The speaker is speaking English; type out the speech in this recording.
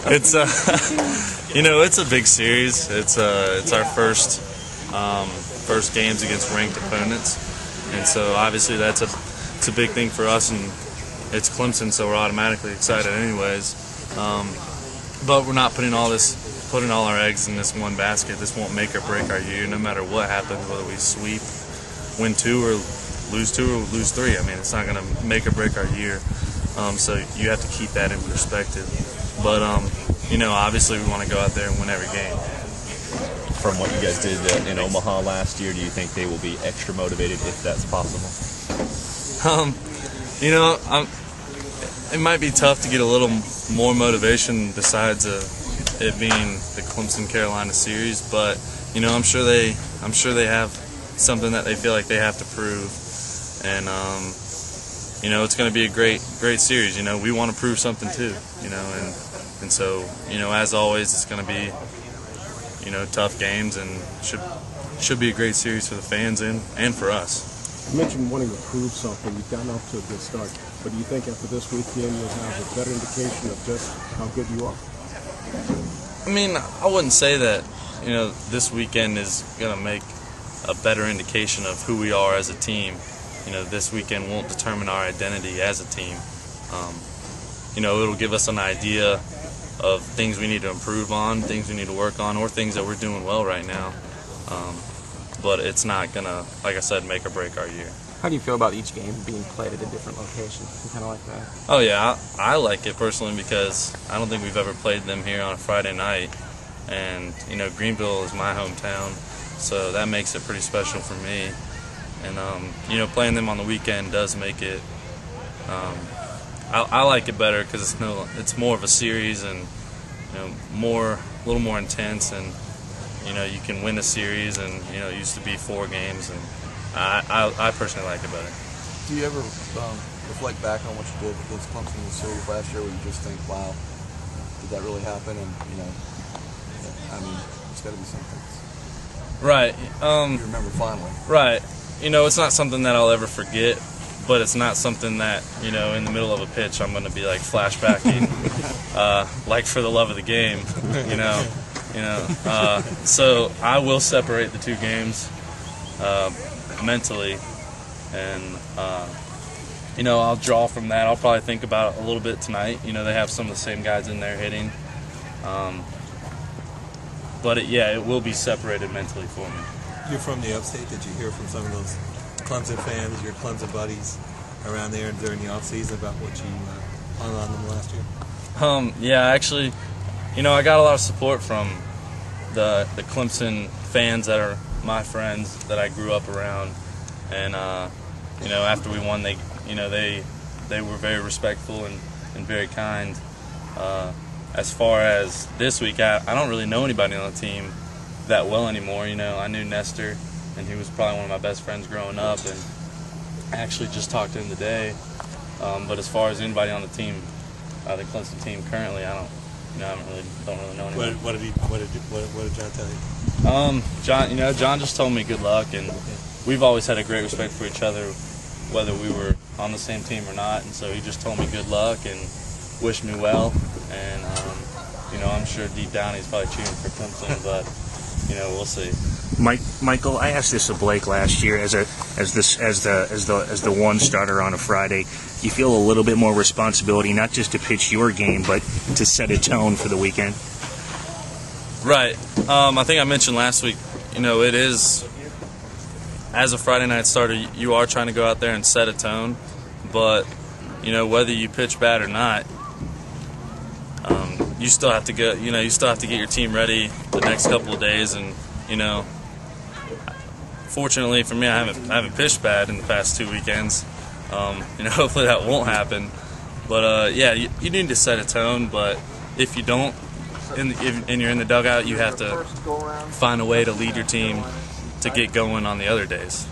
It's it's a big series. It's our first games against ranked opponents, and so obviously it's a big thing for us, and it's Clemson, so we're automatically excited anyways. But we're not putting all our eggs in this one basket. This won't make or break our year, no matter what happens, whether we sweep, win 2 or lose 2 or lose 3. I mean, it's not going to make or break our year. So you have to keep that in perspective. But, obviously we want to go out there and win every game. From what you guys did in Omaha last year, do you think they will be extra motivated if that's possible? It might be tough to get a little more motivation besides it being the Clemson-Carolina series, but I'm sure they have something that they feel like they have to prove, and it's going to be a great series. We want to prove something too, and so as always, it's going to be tough games, and should be a great series for the fans and for us. You mentioned wanting to prove something. You've gotten off to a good start, but do you think after this weekend you'll have a better indication of just how good you are? I mean, I wouldn't say that this weekend is going to make a better indication of who we are as a team. This weekend won't determine our identity as a team. It'll give us an idea of things we need to improve on, things we need to work on, or things that we're doing well right now. But it's not going to, like I said, make or break our year. How do you feel about each game being played at a different location? You kind of like that? Oh, yeah. I like it personally because I don't think we've ever played them here on a Friday night. And, Greenville is my hometown, so that makes it pretty special for me. And, playing them on the weekend does make it, I like it better because it's more of a series and, a little more intense, and, you can win a series, and, it used to be 4 games, and I personally like it better. Do you ever reflect back on what you did against Clemson in the series last year where you just think, wow, did that really happen? And, it's got to be something. Right. You remember fondly. Right. It's not something that I'll ever forget, but it's not something that, in the middle of a pitch I'm going to be like flashbacking, like for the love of the game, So I will separate the 2 games mentally, and I'll draw from that. I'll probably think about it a little bit tonight. They have some of the same guys in there hitting, but it will be separated mentally for me. You're from the upstate. Did you hear from some of those Clemson fans, your Clemson buddies around there during the offseason about what you hung on them last year? Yeah, actually, I got a lot of support from the Clemson fans that are my friends that I grew up around, and after we won, they were very respectful and very kind. As far as this week, I don't really know anybody on the team that well anymore. I knew Nestor, and he was probably one of my best friends growing up, and I actually just talked to him today. But as far as anybody on the team, the Clemson team currently, I don't really know anyone. What did John tell you? John just told me good luck, and we've always had a great respect for each other, whether we were on the same team or not. And so he just told me good luck and wished me well. And I'm sure deep down he's probably cheering for Clemson, but we'll see. Michael, I asked this of Blake last year as the one starter on a Friday. You feel a little bit more responsibility, not just to pitch your game, but to set a tone for the weekend. Right. I think I mentioned last week. It is, as a Friday night starter, you are trying to go out there and set a tone, but whether you pitch bad or not, you still have to go. You still have to get your team ready the next couple of days, and fortunately for me, I haven't pitched bad in the past 2 weekends. Hopefully that won't happen. But you need to set a tone. But if you don't, and you're in the dugout, you have to find a way to lead your team to get going on the other days.